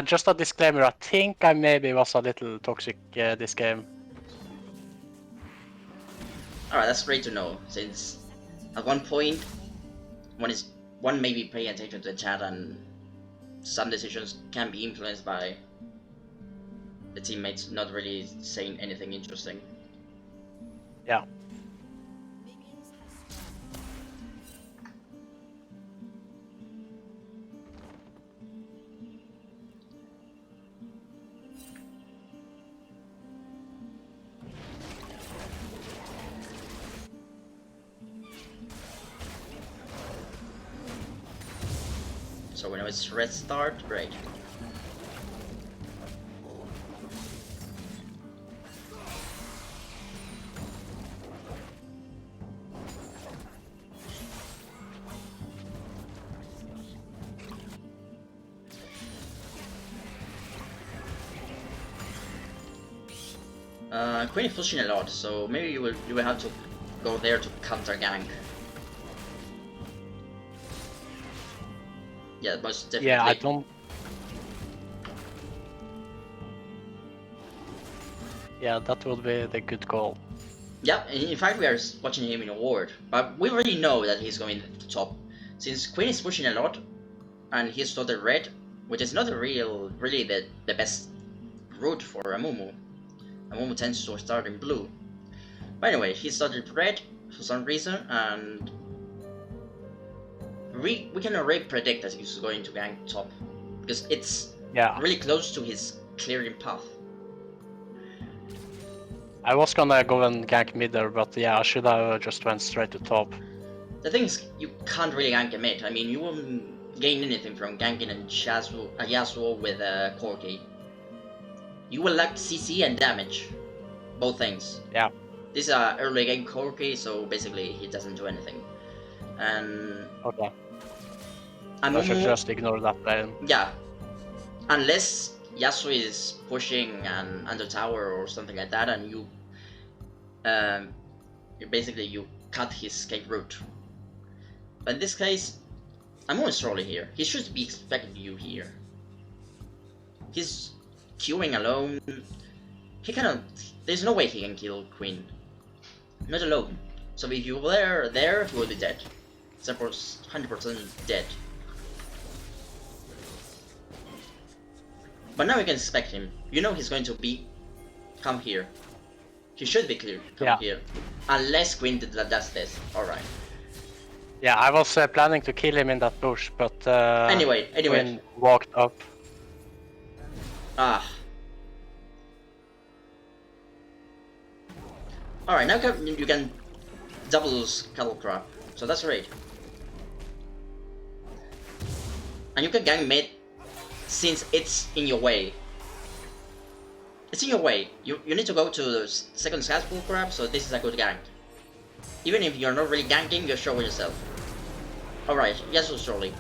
Just a disclaimer, I think I maybe was a little toxic this game. Alright, that's great to know, since at one point, one may be paying attention to the chat and some decisions can be influenced by the teammates not really saying anything interesting. Yeah. So when it's red start, great. Queen is pushing a lot, so maybe you will have to go there to counter gank. Yeah, most definitely. Yeah, I don't. Yeah, that would be the good call. Yeah, in fact we are watching him in a ward, but we already know that he's going to top. Since Queen is pushing a lot, and he's started red, which is not really the best route for Amumu. Amumu tends to start in blue. But anyway, he started red for some reason, and we can already predict that he's going to gank top, because it's really close to his clearing path. I was gonna go and gank mid there, but yeah, I should have just went straight to top. The thing is, you can't really gank a mid. I mean, you won't gain anything from ganking a Yasuo with a Corki. You will lack CC and damage. Both things. Yeah. This is a early game Corki, so basically he doesn't do anything. And okay. I should just ignore that then. Yeah. Unless Yasuo is pushing an under tower or something like that, and you cut his escape route. But in this case, I'm always trolling here. He should be expecting you here. He's queuing alone. He cannot. There's no way he can kill Queen. Not alone. So if you were there, he would be dead. 100% dead. But now you can expect him. You know he's going to come here. He should be clear. Come here. Unless Queen does this. Alright. Yeah, I was planning to kill him in that bush, but anyway. Queen walked up. Ah. Alright, now you can double Cattle Crab. So that's great. And you can gank mid since it's in your way. It's in your way. You need to go to the second Cattle Crab, so this is a good gank. Even if you're not really ganking, you're showing yourself. Alright, Yasuo's trolling.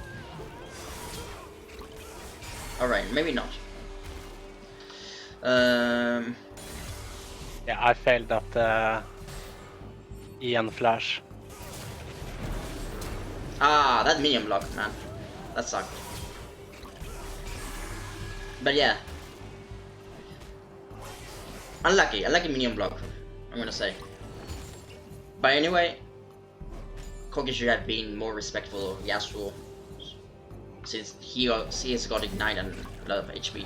Alright, maybe not. Yeah, I failed that Ian flash. Ah, that minion block, man. That sucked. But yeah. Unlucky minion block, I'm gonna say. But anyway, Kogi should have been more respectful of Yasuo, since he has got Ignite and a lot of HP.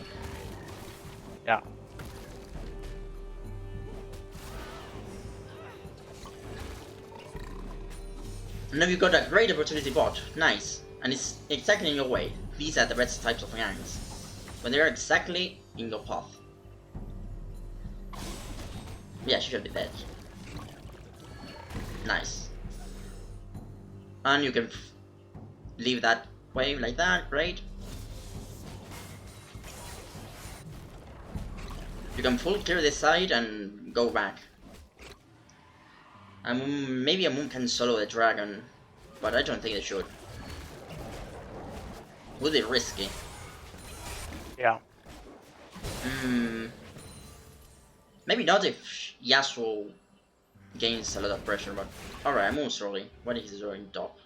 Yeah. And now you got a great opportunity bot, nice, and it's exactly in your way. These are the best types of ganks, when they are exactly in your path. Yeah, she should be dead. Nice. And you can leave that wave like that, great. You can full clear this side and go back. Maybe a moon can solo the dragon, but I don't think it should. Would be risky. Yeah. Maybe not if Yasuo gains a lot of pressure, but alright, I'm almost trolling. What is he doing top?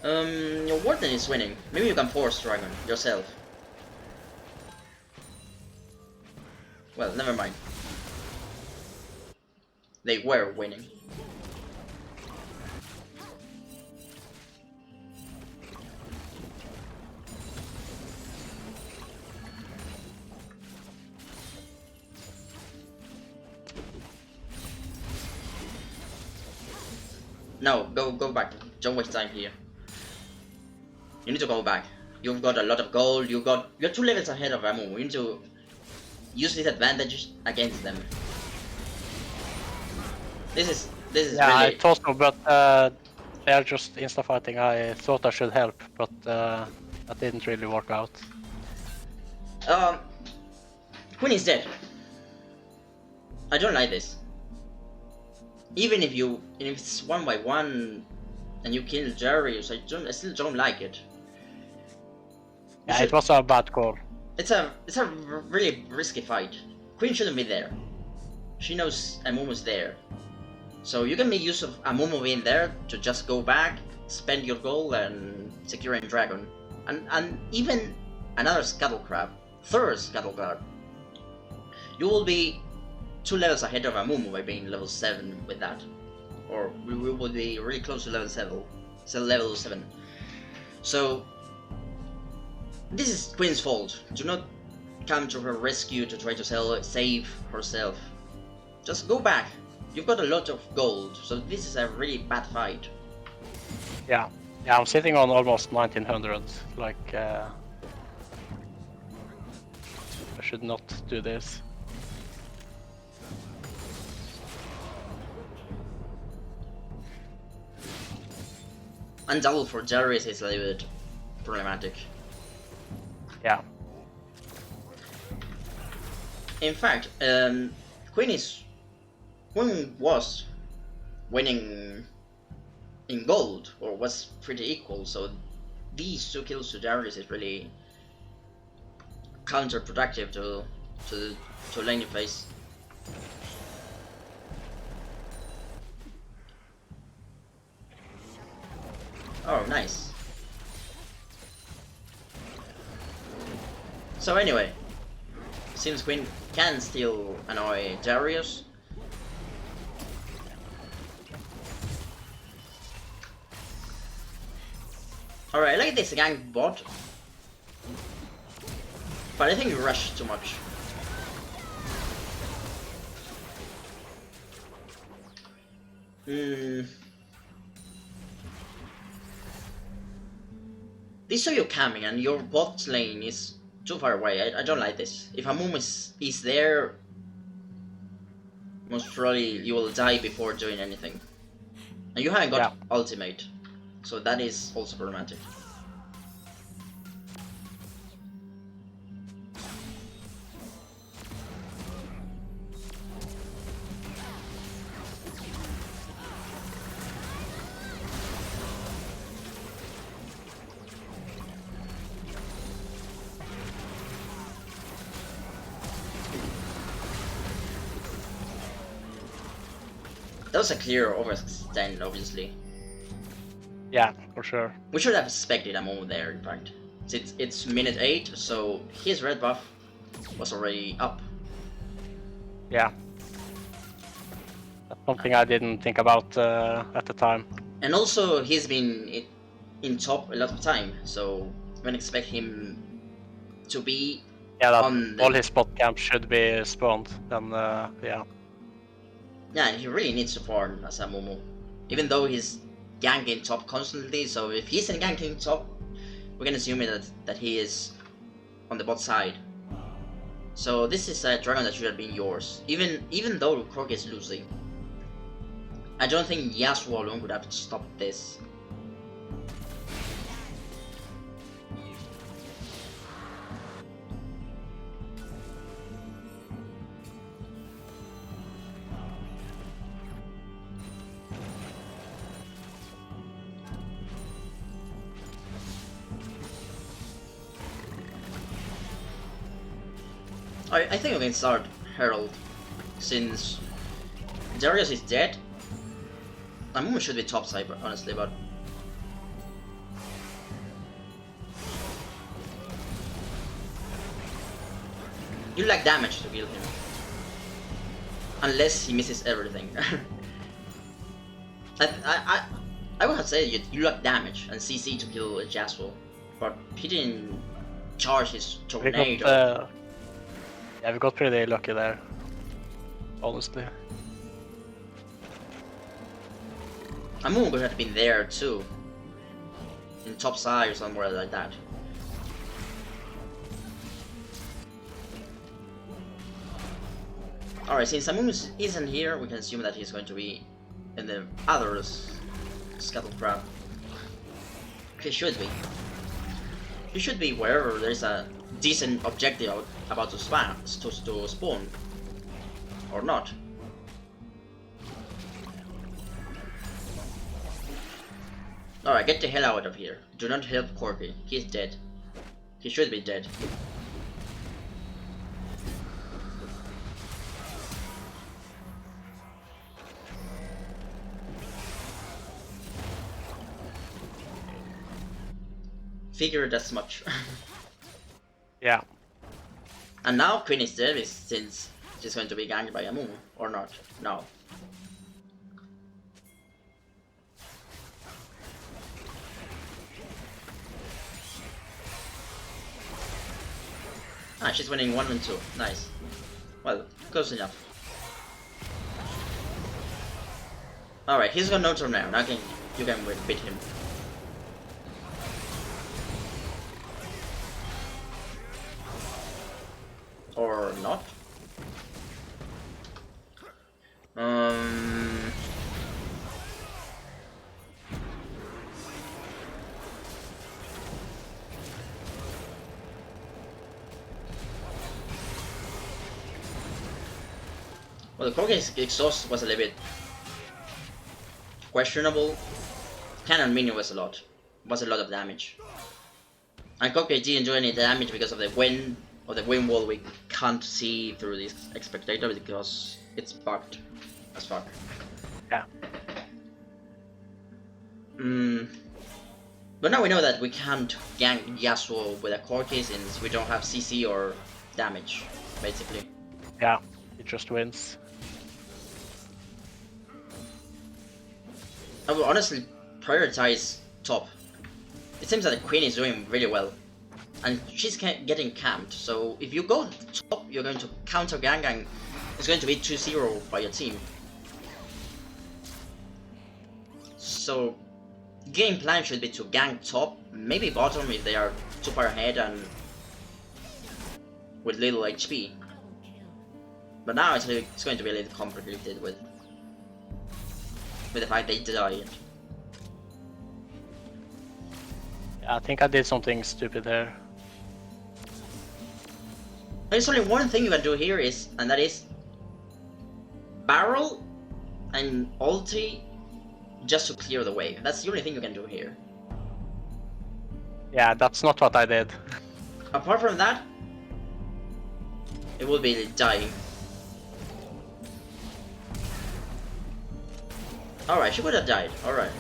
Your Warden is winning. Maybe you can force Dragon yourself. Well, never mind. They were winning. No, go back. Don't waste time here. You need to go back. You've got a lot of gold. You're 2 levels ahead of Amumu. You need to use this advantage against them. This is Yeah, really... I thought so, but they are just insta-fighting. I thought I should help, but that didn't really work out. Queen is dead. I don't like this. Even if it's 1v1 and you kill Darius, I still don't like it. Yeah, it was a bad call. It's a really risky fight. Queen shouldn't be there. She knows Amumu's there. So you can make use of Amumu being there to just go back, spend your gold and secure a dragon. And even another Scuttle Crab, third Scuttle Crab. You will be 2 levels ahead of Amumu by being level 7 with that. Or we will be really close to level 7. So level 7. So this is Queen's fault. Do not come to her rescue to try to save herself. Just go back. You've got a lot of gold, so this is a really bad fight. Yeah, I'm sitting on almost 1900. Like, I should not do this. And double for Darius is a little bit problematic. Yeah. In fact, Queen was winning in gold, or was pretty equal, so these 2 kills to Darius is really counterproductive to lane phase. Oh, nice. So anyway, since Queen can still annoy Darius, alright, I like this gank bot, but I think you rushed too much. This saw you coming and your bot lane is too far away. I don't like this. If Amumu is there, most probably you will die before doing anything. And you haven't got ultimate, so that is also problematic. That was a clear overextend, obviously. Yeah, for sure. We should have expected Amumu there, in fact. It's minute 8, so his red buff was already up. Yeah. That's something I didn't think about at the time. And also, he's been in top a lot of time, so you can expect him to be on all his spot camps should be spawned, and yeah. Yeah, he really needs to farm as Amumu. Even though he's ganking top constantly, so if he's in ganking top, we can assume that he is on the bot side. So this is a dragon that should have been yours, even though Croc is losing. I don't think Yasuo alone would have stopped this. I think we can start Herald, since Darius is dead. Amumu should be topside, honestly, but You lack damage to kill him. Unless he misses everything. I would have said you lack damage and CC to kill Yasuo, but he didn't charge his tornado. Yeah, we got pretty lucky there, honestly. Amumu could have been there too. In top side or somewhere like that. Alright, since Amumu isn't here, we can assume that he's going to be in the other Scuttle Crab. He should be. He should be wherever there's a decent objective about to spawn. Or not. Alright, get the hell out of here. Do not help Corki. He's dead. He should be dead. Figured as much. Yeah. And now Queen is dead since she's going to be ganked by Amumu. Or not. No. Ah, she's winning 1 and 2. Nice. Well, close enough. Alright, he's got no turn now. Now you can beat him. Or not. Well, the Corki's exhaust was a little bit questionable. Cannon minion was a lot of damage. And Corki didn't do any damage because of the wind wall we can't see through this spectator because it's bugged as fuck. Yeah. But now we know that we can't gank Yasuo with a Corki since we don't have CC or damage, basically. Yeah, it just wins. I will honestly prioritize top. It seems that the Queen is doing really well. And she's getting camped, so if you go top, you're going to counter gank and it's going to be 2-0 by your team. So, game plan should be to gank top, maybe bottom if they are too far ahead and with little HP. But now it's going to be a little complicated with the fact they died. Yeah, I think I did something stupid there. There's only one thing you can do here and that is barrel and ulti just to clear the way. That's the only thing you can do here. Yeah, that's not what I did. Apart from that, it will be dying. Alright, she would have died. Alright.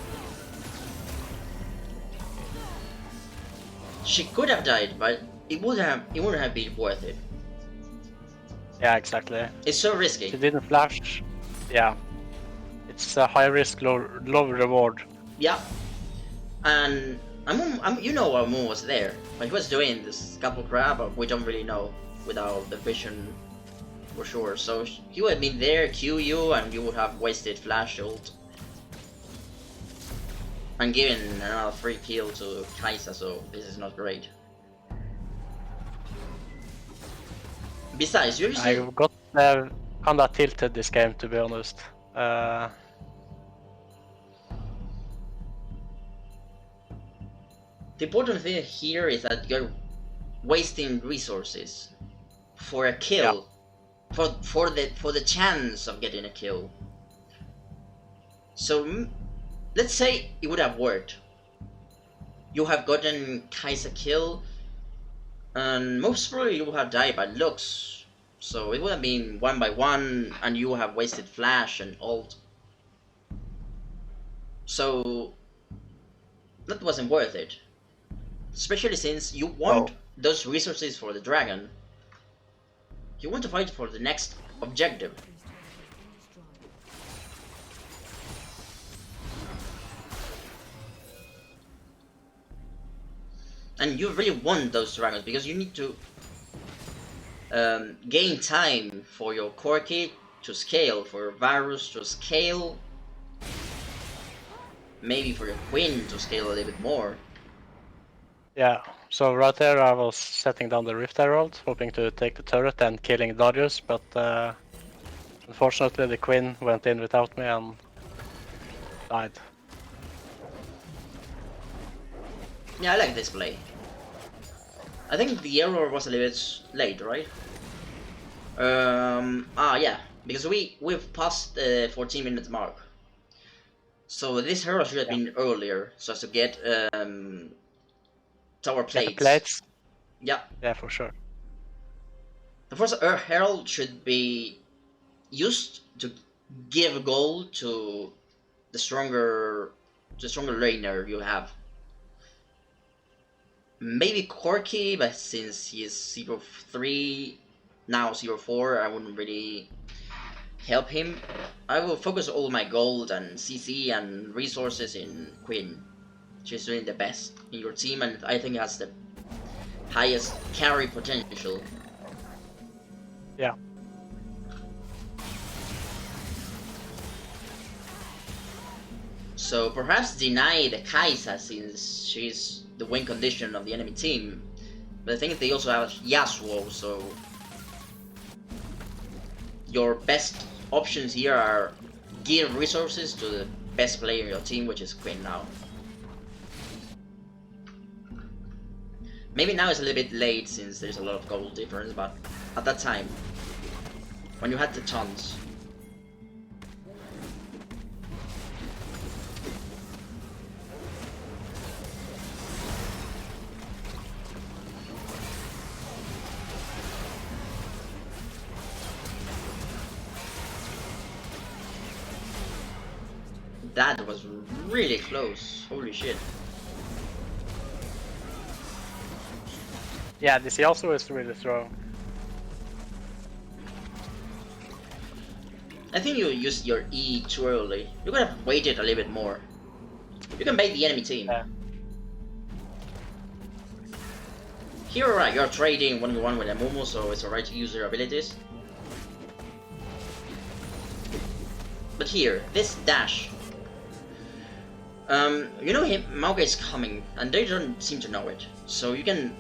She could have died, but it wouldn't have been worth it. Yeah, exactly. It's so risky. She didn't flash. Yeah. It's a high risk, low reward. Yeah. And you know Amumu was there, but he was doing this Scuttle Crab, but we don't really know without the vision for sure. So he would have been there, Q you, and you would have wasted flash ult. And given another free kill to Kai'Sa, so this is not great. Besides, you I got kinda tilted this game, to be honest. The important thing here is that you're wasting resources for a kill, for the chance of getting a kill. So let's say it would have worked. You have gotten Kai'Sa kill, and most probably you would have died by looks. So it would have been 1 by 1, and you have wasted flash and ult. So that wasn't worth it. Especially since you want those resources for the dragon. You want to fight for the next objective. And you really want those dragons because you need to gain time for your Corki to scale, for your Varus to scale, maybe for your Queen to scale a little bit more. Yeah, so right there I was setting down the Rift Herald, hoping to take the turret and killing Darius, but unfortunately the Queen went in without me and died. Yeah, I like this play. I think the error was a little bit late, right? Yeah, because we've passed the 14-minute mark. So this hero should have been earlier, so as to get tower plates. Plates? Yeah. Yeah, for sure. The first herald should be used to give gold to the stronger laner you have. Maybe Corki, but since he's 0-3, now 0-4, I wouldn't really help him. I will focus all my gold and CC and resources in Queen. She's doing the best in your team and I think has the highest carry potential. Yeah. So perhaps deny the Kai'Sa since she's the win condition of the enemy team. But I think they also have Yasuo, so your best options here are give resources to the best player in your team, which is Queen now. Maybe now it's a little bit late since there's a lot of gold difference, but at that time, when you had the tons. That was really close, holy shit. Yeah, this Yasuo is really strong. I think you used your E too early. You could have waited a little bit more. You can bait the enemy team. Yeah. Here, right, you're trading 1v1 with Amumu, so it's alright to use their abilities. But here, this dash. You know him, Maokai is coming, and they don't seem to know it. So you can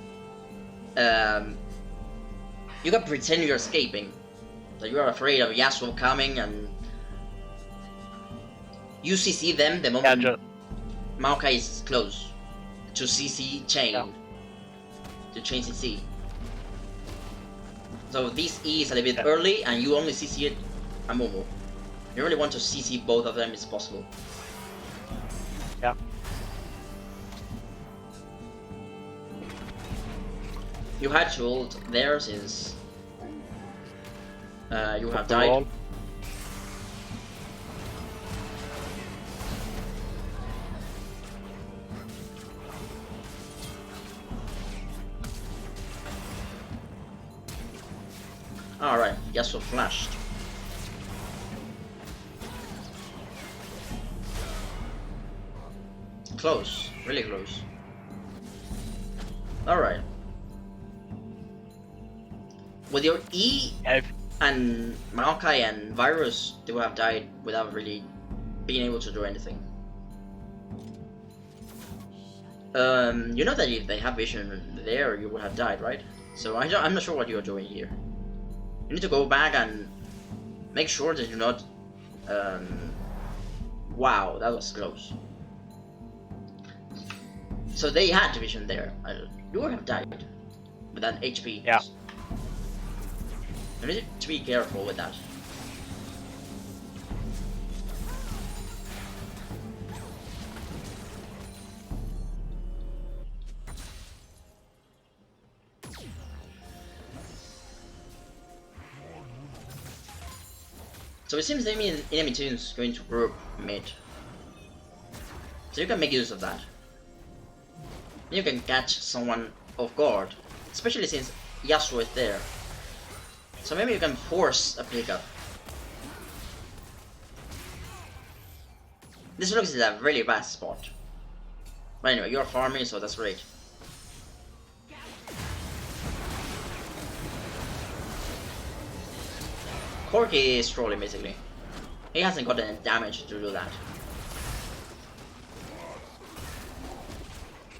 pretend you're escaping. That you are afraid of Yasuo coming, and you CC them the moment Maokai is close to CC chain. Yeah. To chain CC. So this E is a little bit early, and you only CC it Amumu. You really want to CC both of them if possible. Yeah. You had to ult there since you have died. Alright, Yasuo flashed. Close, really close. Alright. With your E and Maokai and Varus, they would have died without really being able to do anything. You know that if they have vision there, you would have died, right? So I'm not sure what you're doing here. You need to go back and make sure that you're not... Wow, that was close. So they had vision there. You would have died with that HP. Yeah. You need to be careful with that. So it seems the enemy team is going to group mid. So you can make use of that. You can catch someone off guard, especially since Yasuo is there. So maybe you can force a pickup. This looks like a really bad spot. But anyway, you're farming, so that's great. Corki is trolling basically. He hasn't got any damage to do that.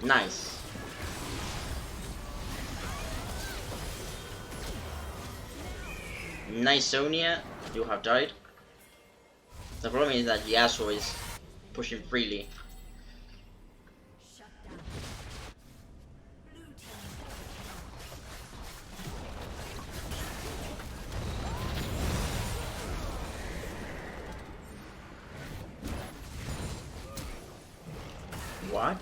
Nice. Nice, Sonia. You have died. The problem is that Yasuo is pushing freely. What?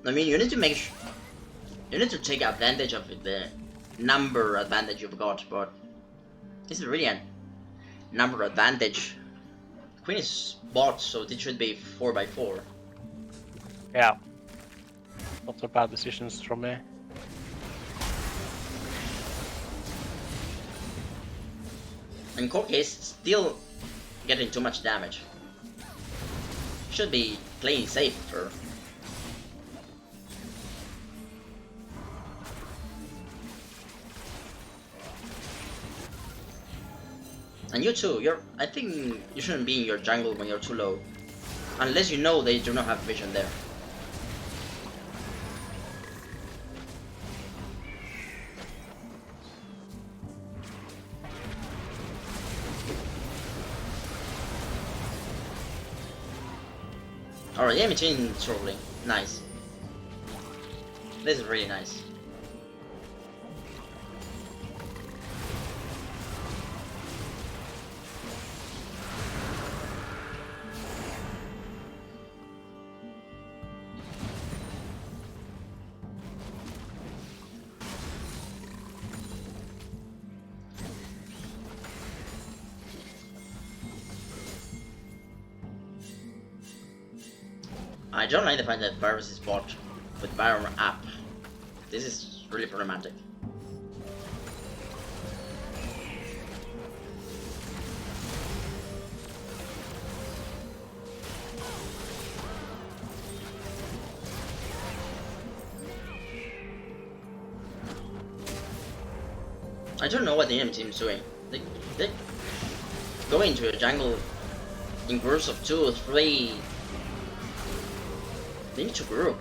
I mean, you need to you need to take advantage of the number advantage you've got, but this is really a number advantage. Queen is bot, so this should be 4x4. Yeah. Not a bad decisions from me. And Corki is still getting too much damage. Should be playing safer. And you too, I think you shouldn't be in your jungle when you're too low. Unless you know they do not have vision there. Alright, enemy team trolling. Nice. This is really nice. I don't like the fact that Varus is bought with Baron app. This is really problematic. I don't know what the enemy team is doing. They go into a jungle in groups of 2 or 3. They need to group.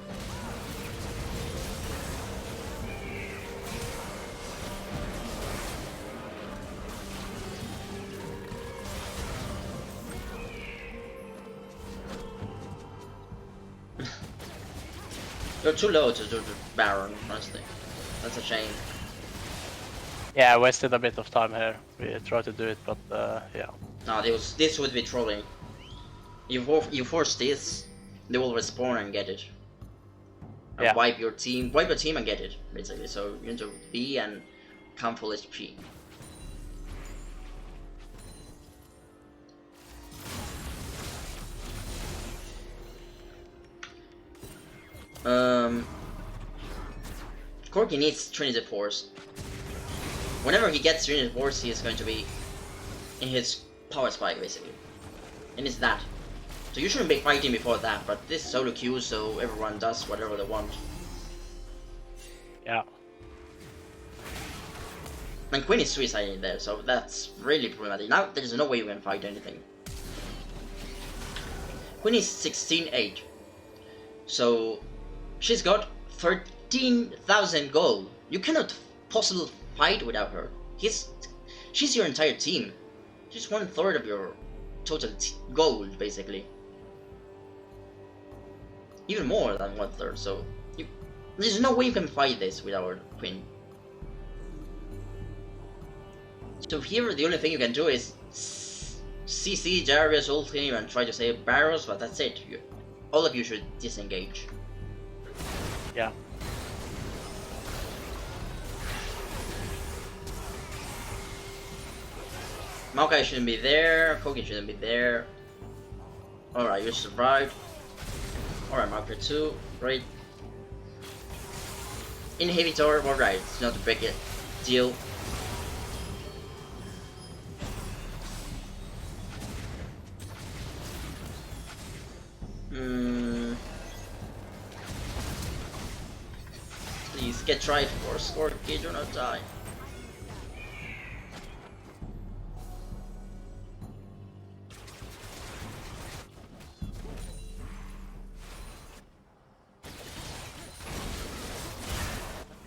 You're too low to do the Baron, honestly. That's a shame. Yeah, I wasted a bit of time here. We tried to do it, but yeah. No, this would be trolling. You force this, they will respawn and get it. And Yeah. wipe your team and get it, basically. So you need to B and come full HP. Corki needs Trinity Force. Whenever he gets Trinity Force, he is going to be in his power spike, basically. And it's that. So you shouldn't be fighting before that, but this is solo queue, so everyone does whatever they want. Yeah. And Queen is suiciding there, so that's really problematic. Now there's no way you can fight anything. Queen is 16-8. So she's got 13,000 gold. You cannot possibly fight without her. She's your entire team. She's 1/3 of your total gold, basically. Even more than 1/3, so there's no way you can fight this without Queen. So here the only thing you can do is CC Darius ulti and try to save Barrows, but that's it. All of you should disengage. Yeah. Maokai shouldn't be there, Kogi shouldn't be there. Alright, you survived. Alright, Marker 2, great. Inhibitor, alright, it's not a big deal. Please get tried for Scorky, do not die.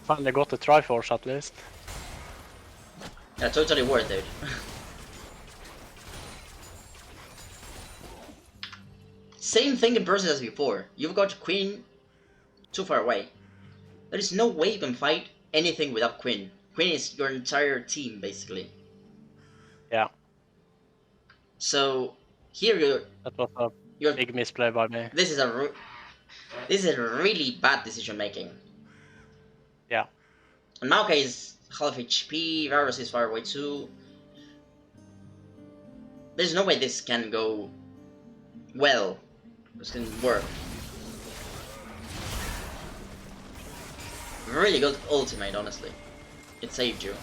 Finally got the Triforce at least. Yeah, totally worth it. Same thing in person as before. You've got Queen too far away. There is no way you can fight anything without Queen. Queen is your entire team, basically. Yeah. So here That was a big misplay by me. this is a really bad decision making. Yeah. And Maokai is half HP, Varus is far away too. There's no way this can go well. This can work. Really good ultimate, honestly. It saved you.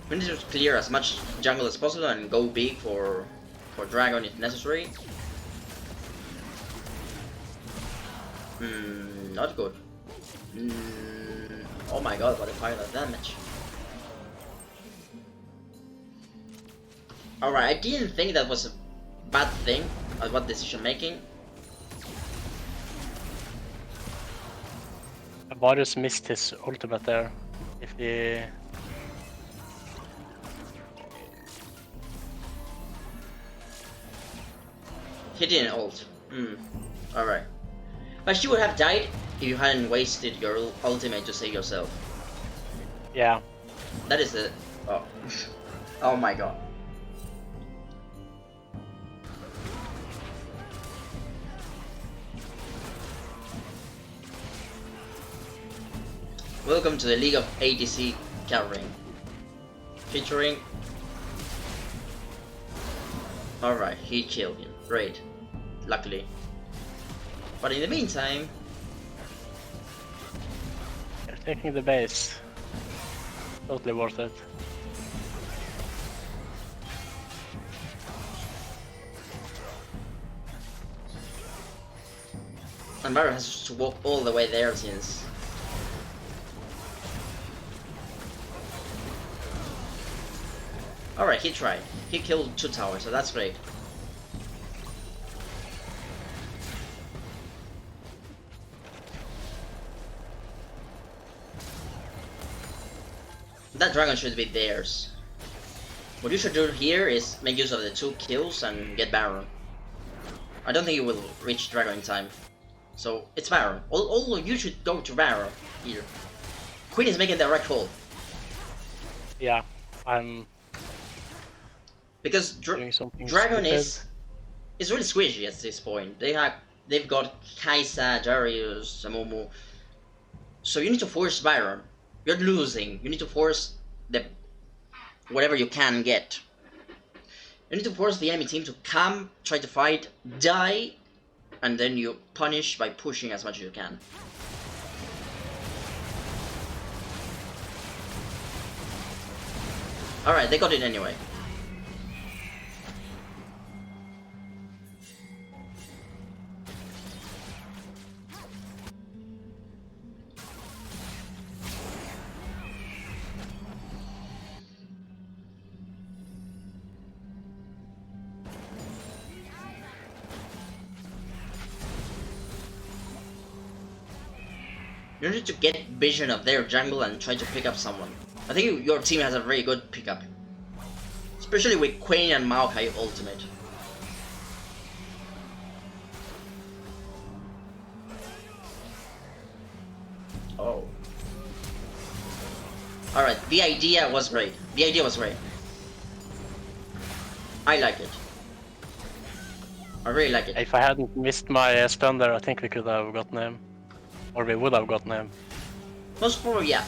We need to clear as much jungle as possible and go big for Dragon if necessary. Not good. Oh my god, what a pile of damage. Alright, I didn't think that was a bad thing, about decision making. Varus missed his ultimate there. If he... He didn't ult. Alright. But she would have died if you hadn't wasted your ultimate to save yourself. Yeah. That is the... Oh. Oh my god. Welcome to the League of ADC Covering. Featuring... Alright, he killed him. Great. Luckily. But in the meantime... They're taking the base. Totally worth it. And Baron has to walk all the way there since... Alright, he tried. He killed 2 towers, so that's great. That dragon should be theirs. What you should do here is make use of the 2 kills and get Baron. I don't think you will reach dragon in time. So, it's Baron. Although you should go to Baron here. Queen is making the right call. Yeah, I'm... Because Dragon is really squishy at this point. They've got Kaisa, Darius, Amumu. So you need to force Byron. You're losing. You need to force the whatever you can get. You need to force the enemy team to come, try to fight, die, and then you punish by pushing as much as you can. Alright, they got it anyway. You need to get vision of their jungle and try to pick up someone. I think your team has a very good pickup. Especially with Queen and Maokai ultimate. Oh. Alright, the idea was great. The idea was great. I like it. I really like it. If I hadn't missed my stun there, I think we could have gotten him. Or we would have gotten him. Most probably, yeah.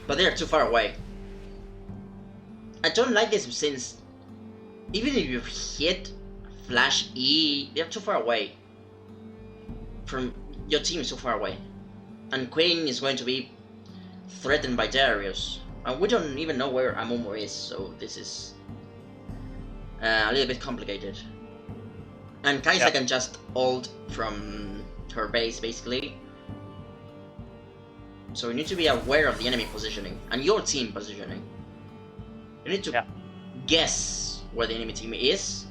But they're too far away. I don't like this since even if you hit Flash E, they're too far away. From your team is too far away. And Queen is going to be threatened by Darius. And we don't even know where Amumu is, so this is a little bit complicated. And Kai'Sa can just ult from her base, basically. So you need to be aware of the enemy positioning and your team positioning. You need to guess where the enemy team is.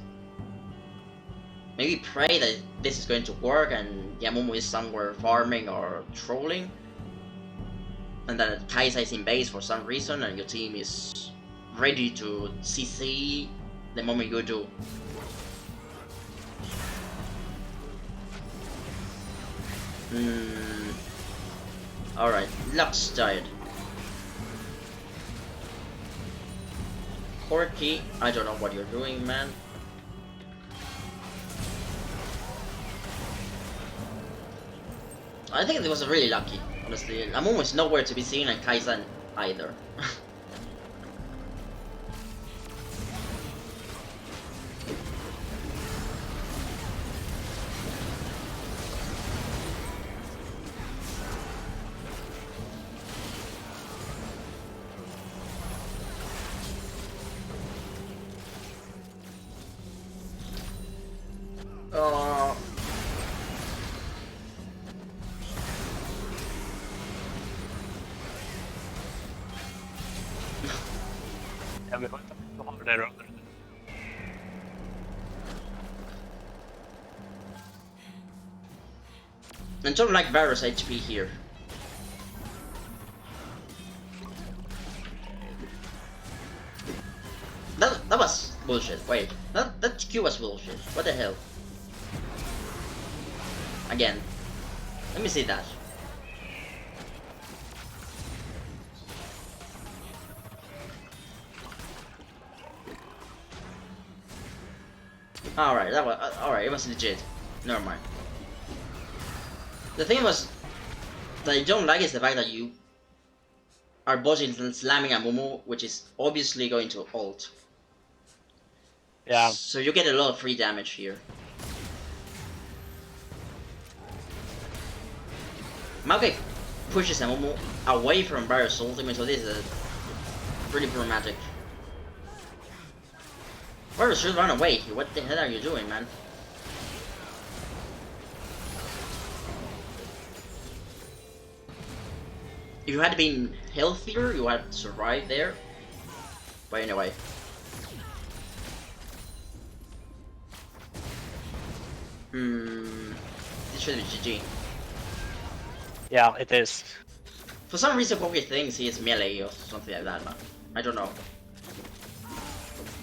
Maybe pray that this is going to work and Amumu is somewhere farming or trolling. And that Kai'Sa is in base for some reason and your team is ready to CC the moment you do. Alright, Lux died. Corki, I don't know what you're doing, man. I think it was really lucky, honestly. Amumu is nowhere to be seen and Kai'Sa either. Yeah, we went too hard there earlier. And don't like Varus HP here. That was bullshit. Wait, that Q was bullshit. What the hell? Again. Let me see that. Alright, that was alright, it was legit. Never mind. The thing was that I don't like is the fact that you are bossing and slamming Amumu, which is obviously going to ult. Yeah. So you get a lot of free damage here. Maokai pushes Amumu away from Varus' ultimate, so this is pretty problematic. Varus should run away. What the hell are you doing, man? If you had been healthier, you had survived there. But anyway. This should be GG. Yeah, it is. For some reason, Poké thinks he is melee or something like that, man. I don't know.